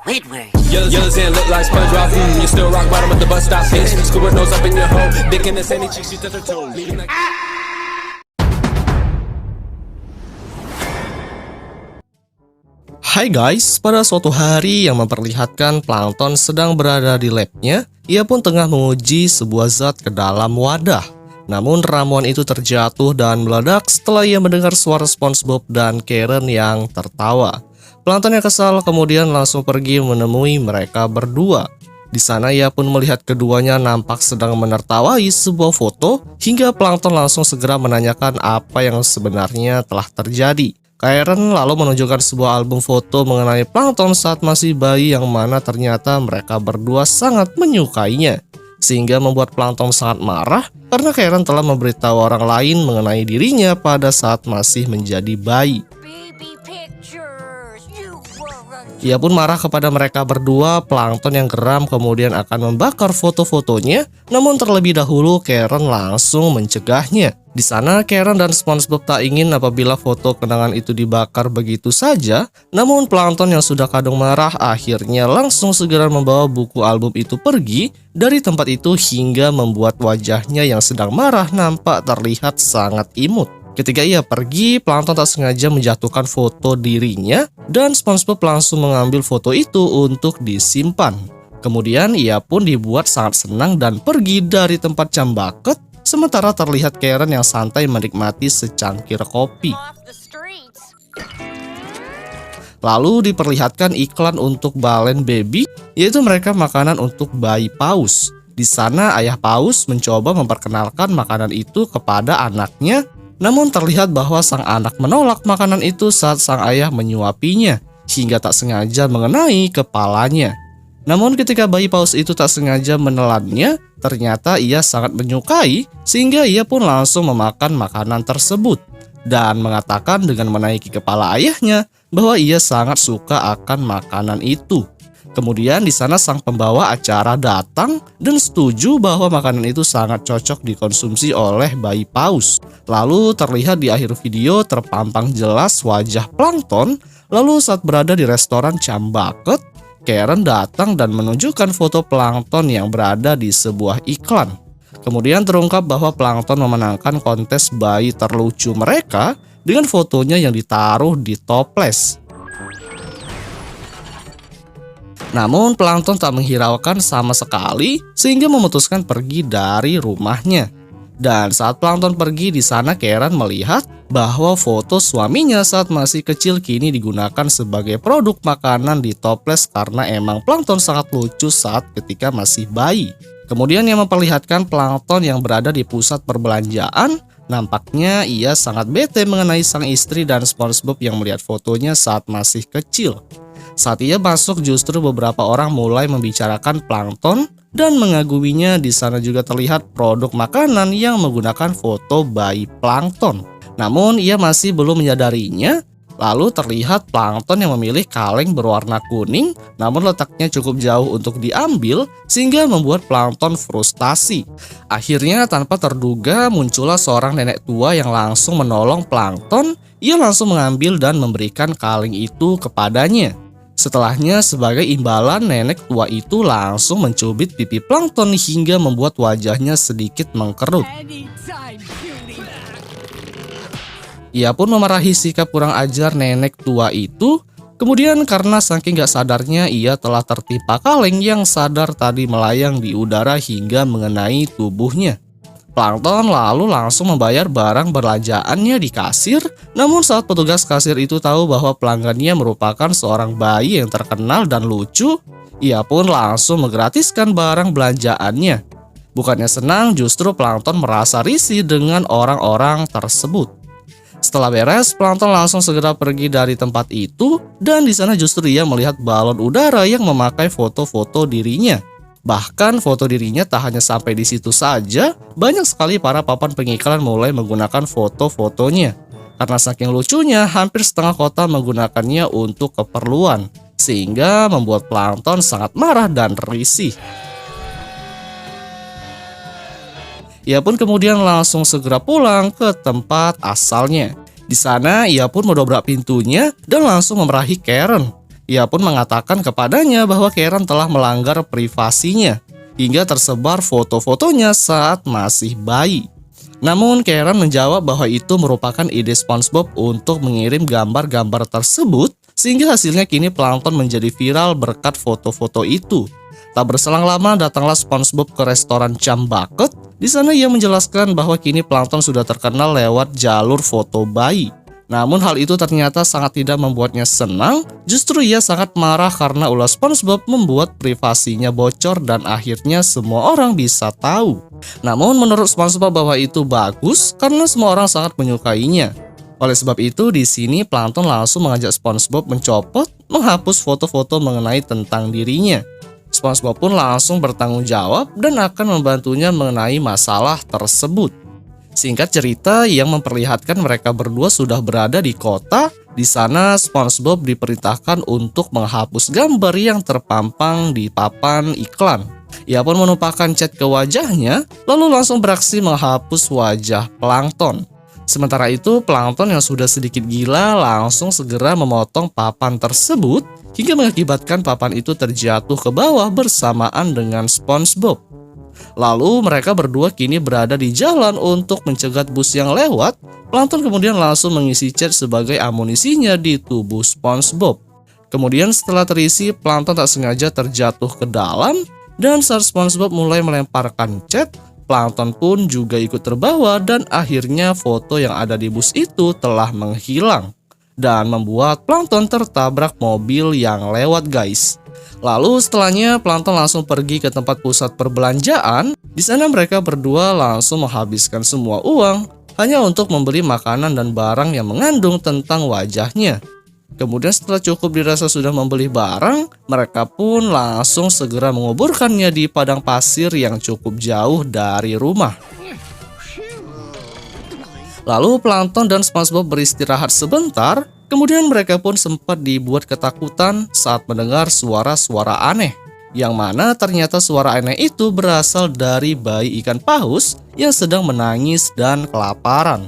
Squidward. Yellows and look like SpongeBob. You still rock bottom at the bus stop, bitch. Scuba nose up in your hole. Dick in the sandy cheek, she touch her toes. Hai guys, pada suatu hari yang memperlihatkan Plankton sedang berada di labnya, ia pun tengah menguji sebuah zat ke dalam wadah. Namun ramuan itu terjatuh dan meledak setelah ia mendengar suara SpongeBob dan Karen yang tertawa. Plankton yang kesal kemudian langsung pergi menemui mereka berdua. Di sana ia pun melihat keduanya nampak sedang menertawai sebuah foto hingga Plankton langsung segera menanyakan apa yang sebenarnya telah terjadi. Karen lalu menunjukkan sebuah album foto mengenai Plankton saat masih bayi yang mana ternyata mereka berdua sangat menyukainya. Sehingga membuat Plankton sangat marah karena Karen telah memberitahu orang lain mengenai dirinya pada saat masih menjadi bayi. Ia pun marah kepada mereka berdua. Plankton yang geram kemudian akan membakar foto-fotonya, namun terlebih dahulu Karen langsung mencegahnya. Di sana Karen dan SpongeBob tak ingin apabila foto kenangan itu dibakar begitu saja, namun Plankton yang sudah kadung marah akhirnya langsung segera membawa buku album itu pergi dari tempat itu hingga membuat wajahnya yang sedang marah nampak terlihat sangat imut. Ketika ia pergi, Plankton tak sengaja menjatuhkan foto dirinya dan SpongeBob langsung mengambil foto itu untuk disimpan. Kemudian ia pun dibuat sangat senang dan pergi dari tempat jam bucket, sementara terlihat Karen yang santai menikmati secangkir kopi. Lalu diperlihatkan iklan untuk Balen Baby, yaitu mereka makanan untuk bayi paus. Di sana ayah paus mencoba memperkenalkan makanan itu kepada anaknya, namun terlihat bahwa sang anak menolak makanan itu saat sang ayah menyuapinya, hingga tak sengaja mengenai kepalanya. Namun ketika bayi paus itu tak sengaja menelannya, ternyata ia sangat menyukai, sehingga ia pun langsung memakan makanan tersebut, dan mengatakan dengan menaiki kepala ayahnya bahwa ia sangat suka akan makanan itu. Kemudian di sana sang pembawa acara datang dan setuju bahwa makanan itu sangat cocok dikonsumsi oleh bayi paus. Lalu terlihat di akhir video terpampang jelas wajah Plankton. Lalu saat berada di restoran Jam Bucket, Karen datang dan menunjukkan foto Plankton yang berada di sebuah iklan. Kemudian terungkap bahwa Plankton memenangkan kontes bayi terlucu mereka dengan fotonya yang ditaruh di toples. Namun Plankton tak menghiraukan sama sekali sehingga memutuskan pergi dari rumahnya. Dan saat Plankton pergi, di sana Karen melihat bahwa foto suaminya saat masih kecil kini digunakan sebagai produk makanan di toples karena emang Plankton sangat lucu saat ketika masih bayi. Kemudian yang memperlihatkan Plankton yang berada di pusat perbelanjaan, nampaknya ia sangat bete mengenai sang istri dan SpongeBob yang melihat fotonya saat masih kecil. Saat ia masuk justru beberapa orang mulai membicarakan Plankton dan mengaguminya. Di sana juga terlihat produk makanan yang menggunakan foto bayi Plankton. Namun ia masih belum menyadarinya. Lalu terlihat Plankton yang memilih kaleng berwarna kuning, namun letaknya cukup jauh untuk diambil sehingga membuat Plankton frustasi. Akhirnya tanpa terduga muncullah seorang nenek tua yang langsung menolong Plankton. Ia langsung mengambil dan memberikan kaleng itu kepadanya. Setelahnya sebagai imbalan nenek tua itu langsung mencubit pipi Plankton hingga membuat wajahnya sedikit mengkerut. Ia pun memarahi sikap kurang ajar nenek tua itu. Kemudian karena saking gak sadarnya ia telah tertimpa kaleng yang sadar tadi melayang di udara hingga mengenai tubuhnya. Plankton lalu langsung membayar barang belanjaannya di kasir. Namun saat petugas kasir itu tahu bahwa pelanggannya merupakan seorang bayi yang terkenal dan lucu, ia pun langsung menggratiskan barang belanjaannya. Bukannya senang, justru Plankton merasa risih dengan orang-orang tersebut. Setelah beres, Plankton langsung segera pergi dari tempat itu, dan di sana justru ia melihat balon udara yang memakai foto-foto dirinya. Bahkan foto dirinya tak hanya sampai di situ saja, banyak sekali para papan pengiklan mulai menggunakan foto-fotonya. Karena saking lucunya, hampir setengah kota menggunakannya untuk keperluan, sehingga membuat Plankton sangat marah dan risih. Ia pun kemudian langsung segera pulang ke tempat asalnya. Di sana ia pun mendobrak pintunya dan langsung memarahi Karen. Ia pun mengatakan kepadanya bahwa Karen telah melanggar privasinya hingga tersebar foto-fotonya saat masih bayi. Namun Karen menjawab bahwa itu merupakan ide SpongeBob untuk mengirim gambar-gambar tersebut, sehingga hasilnya kini Plankton menjadi viral berkat foto-foto itu. Tak berselang lama datanglah SpongeBob ke restoran Chum Bucket. Di sana ia menjelaskan bahwa kini Plankton sudah terkenal lewat jalur foto bayi. Namun hal itu ternyata sangat tidak membuatnya senang, justru ia sangat marah karena ulah SpongeBob membuat privasinya bocor dan akhirnya semua orang bisa tahu. Namun menurut SpongeBob bahwa itu bagus karena semua orang sangat menyukainya. Oleh sebab itu di sini Plankton langsung mengajak SpongeBob menghapus foto-foto mengenai tentang dirinya. SpongeBob pun langsung bertanggung jawab dan akan membantunya mengenai masalah tersebut. Singkat cerita, yang memperlihatkan mereka berdua sudah berada di kota. Di sana SpongeBob diperintahkan untuk menghapus gambar yang terpampang di papan iklan. Ia pun menumpahkan cat ke wajahnya, lalu langsung beraksi menghapus wajah Plankton. Sementara itu, Plankton yang sudah sedikit gila langsung segera memotong papan tersebut hingga mengakibatkan papan itu terjatuh ke bawah bersamaan dengan SpongeBob. Lalu mereka berdua kini berada di jalan untuk mencegat bus yang lewat. Plankton kemudian langsung mengisi cat sebagai amunisinya di tubuh SpongeBob. Kemudian setelah terisi, Plankton tak sengaja terjatuh ke dalam, dan saat SpongeBob mulai melemparkan cat, Plankton pun juga ikut terbawa dan akhirnya foto yang ada di bus itu telah menghilang dan membuat Plankton tertabrak mobil yang lewat, guys. Lalu setelahnya Plankton langsung pergi ke tempat pusat perbelanjaan. Di sana mereka berdua langsung menghabiskan semua uang hanya untuk membeli makanan dan barang yang mengandung tentang wajahnya. Kemudian setelah cukup dirasa sudah membeli barang, mereka pun langsung segera menguburkannya di padang pasir yang cukup jauh dari rumah. Lalu Plankton dan SpongeBob beristirahat sebentar. Kemudian mereka pun sempat dibuat ketakutan saat mendengar suara-suara aneh, yang mana ternyata suara aneh itu berasal dari bayi ikan paus yang sedang menangis dan kelaparan.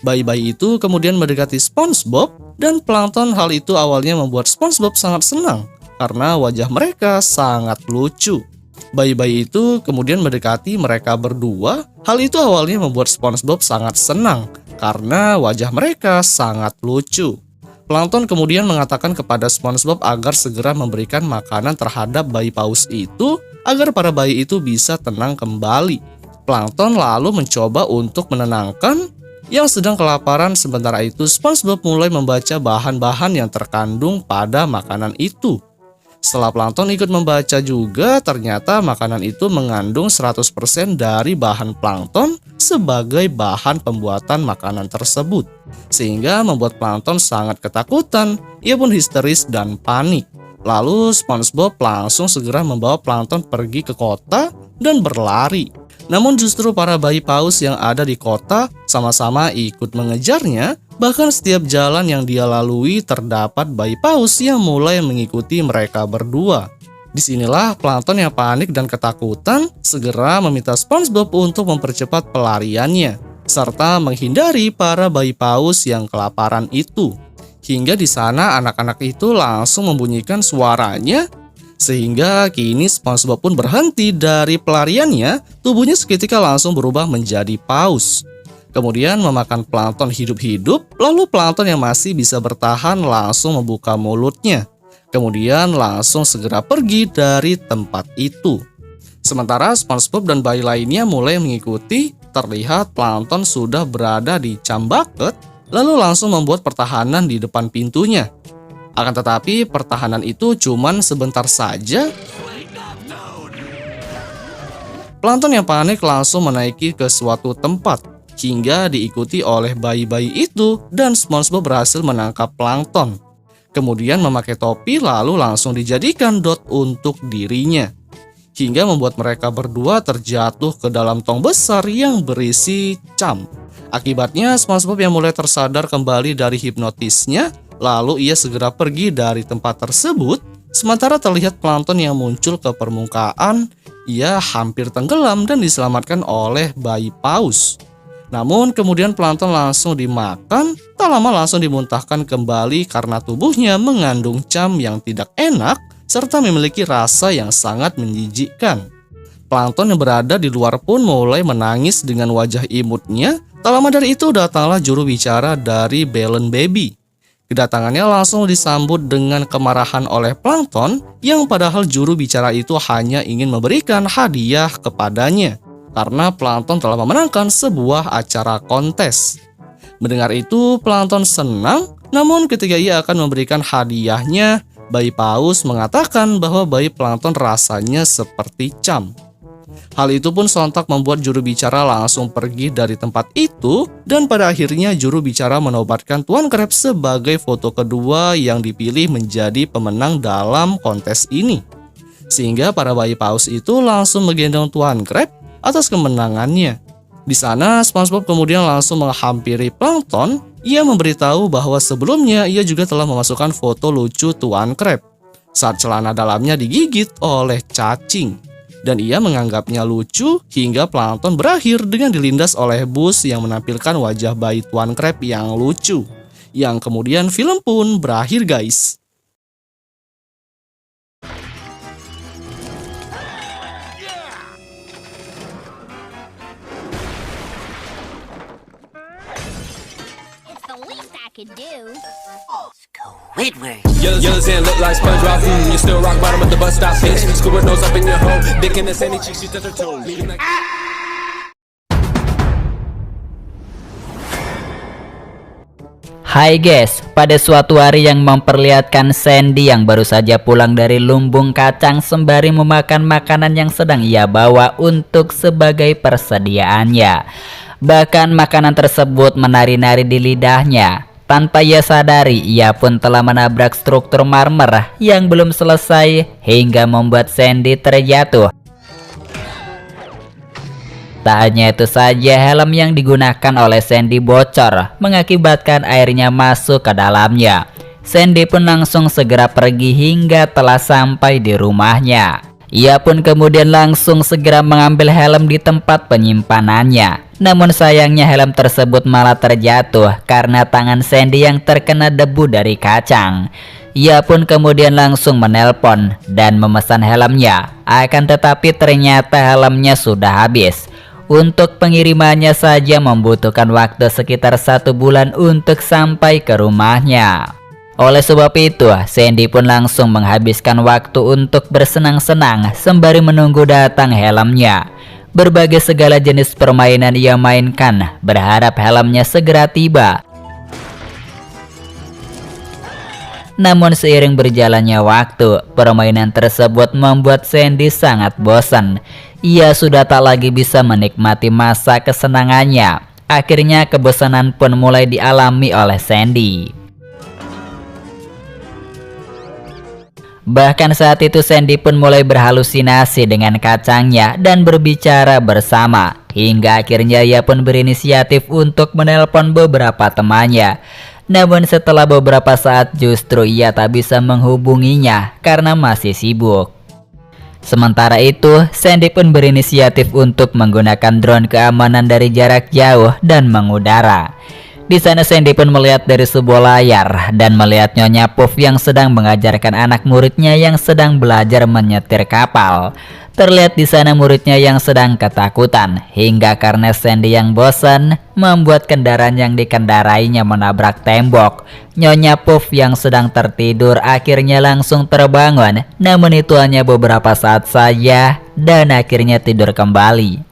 Bayi-bayi itu kemudian mendekati SpongeBob, dan Plankton. Hal itu awalnya membuat SpongeBob sangat senang karena wajah mereka sangat lucu. Bayi-bayi itu kemudian mendekati mereka berdua. Hal itu awalnya membuat SpongeBob sangat senang karena wajah mereka sangat lucu. Plankton kemudian mengatakan kepada SpongeBob agar segera memberikan makanan terhadap bayi paus itu agar para bayi itu bisa tenang kembali. Plankton lalu mencoba untuk menenangkan yang sedang kelaparan. Sementara itu SpongeBob mulai membaca bahan-bahan yang terkandung pada makanan itu. Setelah Plankton ikut membaca juga, ternyata makanan itu mengandung 100% dari bahan plankton sebagai bahan pembuatan makanan tersebut. Sehingga membuat Plankton sangat ketakutan, ia pun histeris dan panik. Lalu SpongeBob langsung segera membawa Plankton pergi ke kota dan berlari. Namun justru para bayi paus yang ada di kota sama-sama ikut mengejarnya. Bahkan setiap jalan yang dia lalui terdapat bayi paus yang mulai mengikuti mereka berdua. Disinilah Plankton yang panik dan ketakutan segera meminta SpongeBob untuk mempercepat pelariannya, serta menghindari para bayi paus yang kelaparan itu. Hingga di sana anak-anak itu langsung membunyikan suaranya, sehingga kini SpongeBob pun berhenti dari pelariannya. Tubuhnya seketika langsung berubah menjadi paus. Kemudian memakan Plankton hidup-hidup, lalu Plankton yang masih bisa bertahan langsung membuka mulutnya. Kemudian langsung segera pergi dari tempat itu. Sementara SpongeBob dan bayi lainnya mulai mengikuti. Terlihat Plankton sudah berada di Chum Bucket, lalu langsung membuat pertahanan di depan pintunya. Akan tetapi pertahanan itu cuman sebentar saja. Plankton yang panik langsung menaiki ke suatu tempat, hingga diikuti oleh bayi-bayi itu, dan SpongeBob berhasil menangkap Plankton. Kemudian memakai topi lalu langsung dijadikan dot untuk dirinya, hingga membuat mereka berdua terjatuh ke dalam tong besar yang berisi chum. Akibatnya SpongeBob yang mulai tersadar kembali dari hipnotisnya, lalu ia segera pergi dari tempat tersebut. Sementara terlihat Plankton yang muncul ke permukaan, ia hampir tenggelam dan diselamatkan oleh bayi paus. Namun kemudian plankton langsung dimakan, tak lama langsung dimuntahkan kembali karena tubuhnya mengandung cam yang tidak enak serta memiliki rasa yang sangat menjijikkan. Plankton yang berada di luar pun mulai menangis dengan wajah imutnya. Tak lama dari itu datanglah juru bicara dari Balloon Baby. Kedatangannya langsung disambut dengan kemarahan oleh plankton yang padahal juru bicara itu hanya ingin memberikan hadiah kepadanya karena plankton telah memenangkan sebuah acara kontes. Mendengar itu, plankton senang, namun ketika ia akan memberikan hadiahnya, bayi paus mengatakan bahwa bayi plankton rasanya seperti cam. Hal itu pun sontak membuat juru bicara langsung pergi dari tempat itu dan pada akhirnya juru bicara menobatkan Tuan Krab sebagai foto kedua yang dipilih menjadi pemenang dalam kontes ini. Sehingga para bayi paus itu langsung menggendong Tuan Krab atas kemenangannya. Di sana, SpongeBob kemudian langsung menghampiri plankton. Ia memberitahu bahwa sebelumnya ia juga telah memasukkan foto lucu Tuan Krab saat celana dalamnya digigit oleh cacing. Dan ia menganggapnya lucu hingga plankton berakhir dengan dilindas oleh bus yang menampilkan wajah bayi Tuan Krab yang lucu. Yang kemudian film pun berakhir, guys. Yellow Zan look like SpongeBob. You still rock bottom at the bus stop, bitch. Scuba nose up in your hole. Dick in the sandy cheeks, she touch her toes. Hai guys, pada suatu hari yang memperlihatkan Sandy yang baru saja pulang dari lumbung kacang sembari memakan makanan yang sedang ia bawa untuk sebagai persediaannya. Bahkan makanan tersebut menari-nari di lidahnya. Tanpa ia sadari, ia pun telah menabrak struktur marmer yang belum selesai hingga membuat Sandy terjatuh. Tak hanya itu saja, helm yang digunakan oleh Sandy bocor, mengakibatkan airnya masuk ke dalamnya. Sandy pun langsung segera pergi hingga telah sampai di rumahnya. Ia pun kemudian langsung segera mengambil helm di tempat penyimpanannya. Namun sayangnya helm tersebut malah terjatuh karena tangan Sandy yang terkena debu dari kacang. Ia pun kemudian langsung menelpon dan memesan helmnya. Akan tetapi ternyata helmnya sudah habis. Untuk pengirimannya saja membutuhkan waktu sekitar 1 bulan untuk sampai ke rumahnya. Oleh sebab itu, Sandy pun langsung menghabiskan waktu untuk bersenang-senang sembari menunggu datang helmnya. Berbagai segala jenis permainan ia mainkan, berharap helmnya segera tiba. Namun seiring berjalannya waktu, permainan tersebut membuat Sandy sangat bosan. Ia sudah tak lagi bisa menikmati masa kesenangannya. Akhirnya kebosanan pun mulai dialami oleh Sandy. Bahkan saat itu Sandy pun mulai berhalusinasi dengan kacangnya dan berbicara bersama. Hingga akhirnya ia pun berinisiatif untuk menelpon beberapa temannya. Namun setelah beberapa saat justru ia tak bisa menghubunginya karena masih sibuk. Sementara itu, Sandy pun berinisiatif untuk menggunakan drone keamanan dari jarak jauh dan mengudara. Di sana Sandy pun melihat dari sebuah layar dan melihat Nyonya Puff yang sedang mengajarkan anak muridnya yang sedang belajar menyetir kapal. Terlihat di sana muridnya yang sedang ketakutan hingga karena Sandy yang bosan membuat kendaraan yang dikendarainya menabrak tembok. Nyonya Puff yang sedang tertidur akhirnya langsung terbangun, namun itu hanya beberapa saat saja dan akhirnya tidur kembali.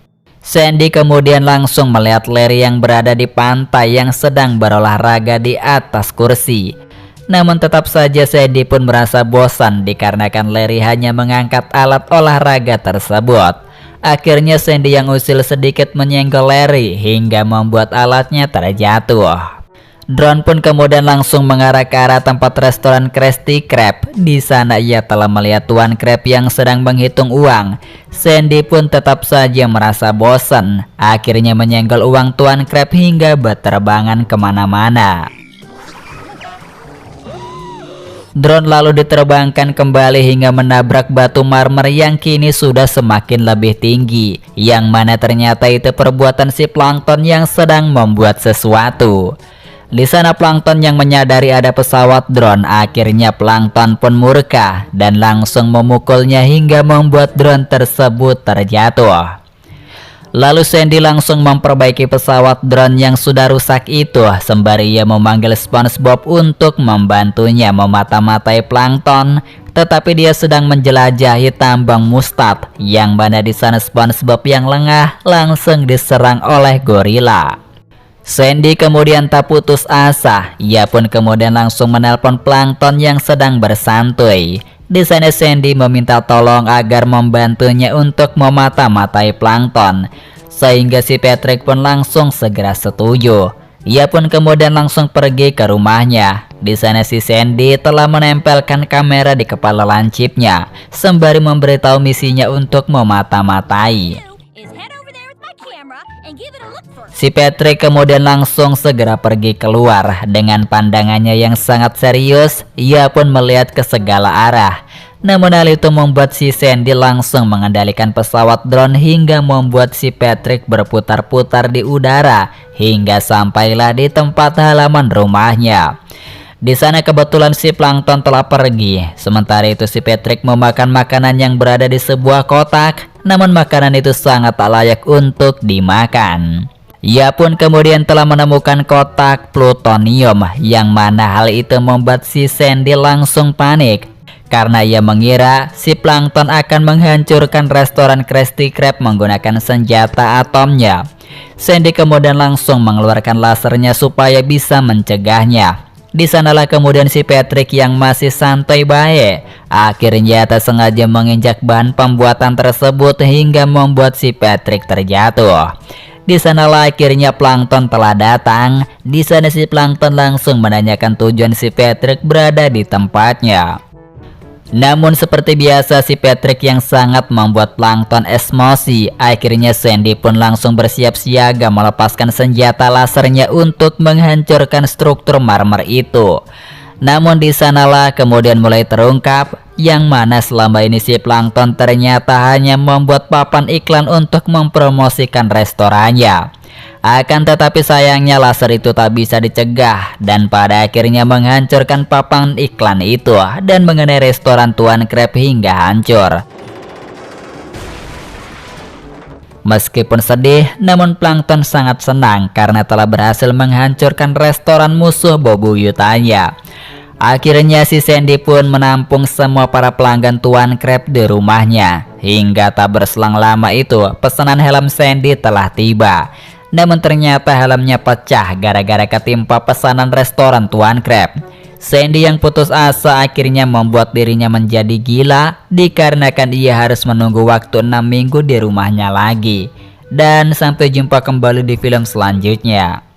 Sandy kemudian langsung melihat Larry yang berada di pantai yang sedang berolahraga di atas kursi. Namun tetap saja Sandy pun merasa bosan dikarenakan Larry hanya mengangkat alat olahraga tersebut. Akhirnya Sandy yang usil sedikit menyenggol Larry hingga membuat alatnya terjatuh. Drone pun kemudian langsung mengarah ke arah tempat restoran Krusty Krab. Di sana ia telah melihat Tuan Krab yang sedang menghitung uang. Sandy pun tetap saja merasa bosan. Akhirnya menyenggol uang Tuan Krab hingga berterbangan kemana-mana. Drone lalu diterbangkan kembali hingga menabrak batu marmer yang kini sudah semakin lebih tinggi, yang mana ternyata itu perbuatan si plankton yang sedang membuat sesuatu. Di sana plankton yang menyadari ada pesawat drone, akhirnya plankton pun murka dan langsung memukulnya hingga membuat drone tersebut terjatuh. Lalu Sandy langsung memperbaiki pesawat drone yang sudah rusak itu, sembari ia memanggil SpongeBob untuk membantunya memata-matai plankton. Tetapi dia sedang menjelajahi tambang mustad, yang mana di sana SpongeBob yang lengah langsung diserang oleh gorila. Sandy kemudian tak putus asa, ia pun kemudian langsung menelpon plankton yang sedang bersantuy. Di sana Sandy meminta tolong agar membantunya untuk memata-matai plankton, sehingga si Patrick pun langsung segera setuju. Ia pun kemudian langsung pergi ke rumahnya. Di sana si Sandy telah menempelkan kamera di kepala lancipnya, sembari memberitahu misinya untuk memata-matai. Si Patrick kemudian langsung segera pergi keluar. Dengan pandangannya yang sangat serius, ia pun melihat ke segala arah. Namun hal itu membuat si Sandy langsung mengendalikan pesawat drone hingga membuat si Patrick berputar-putar di udara hingga sampailah di tempat halaman rumahnya. Di sana kebetulan si plankton telah pergi. Sementara itu si Patrick memakan makanan yang berada di sebuah kotak. Namun makanan itu sangat tak layak untuk dimakan. Ia pun kemudian telah menemukan kotak plutonium, yang mana hal itu membuat si Sandy langsung panik. Karena ia mengira si plankton akan menghancurkan restoran Krusty Krab menggunakan senjata atomnya. Sandy kemudian langsung mengeluarkan lasernya supaya bisa mencegahnya. Di sanalah kemudian si Patrick yang masih santai baik, akhirnya tak sengaja menginjak bahan pembuatan tersebut hingga membuat si Patrick terjatuh. Di sanalah akhirnya plankton telah datang. Di sana si plankton langsung menanyakan tujuan si Patrick berada di tempatnya. Namun seperti biasa si Patrick yang sangat membuat plankton emosi. Akhirnya Sandy pun langsung bersiap siaga melepaskan senjata lasernya untuk menghancurkan struktur marmer itu. Namun di sanalah kemudian mulai terungkap yang mana selama ini si plankton ternyata hanya membuat papan iklan untuk mempromosikan restorannya. Akan tetapi sayangnya laser itu tak bisa dicegah dan pada akhirnya menghancurkan papan iklan itu dan mengenai restoran Tuan Krab hingga hancur. Meskipun sedih, namun plankton sangat senang karena telah berhasil menghancurkan restoran musuh bebuyutannya. Akhirnya si Sandy pun menampung semua para pelanggan Tuan Krab di rumahnya. Hingga tak berselang lama itu, pesanan helm Sandy telah tiba. Namun ternyata helmnya pecah gara-gara ketimpa pesanan restoran Tuan Krab. Sandy yang putus asa akhirnya membuat dirinya menjadi gila dikarenakan ia harus menunggu waktu 6 minggu di rumahnya lagi. Dan sampai jumpa kembali di film selanjutnya.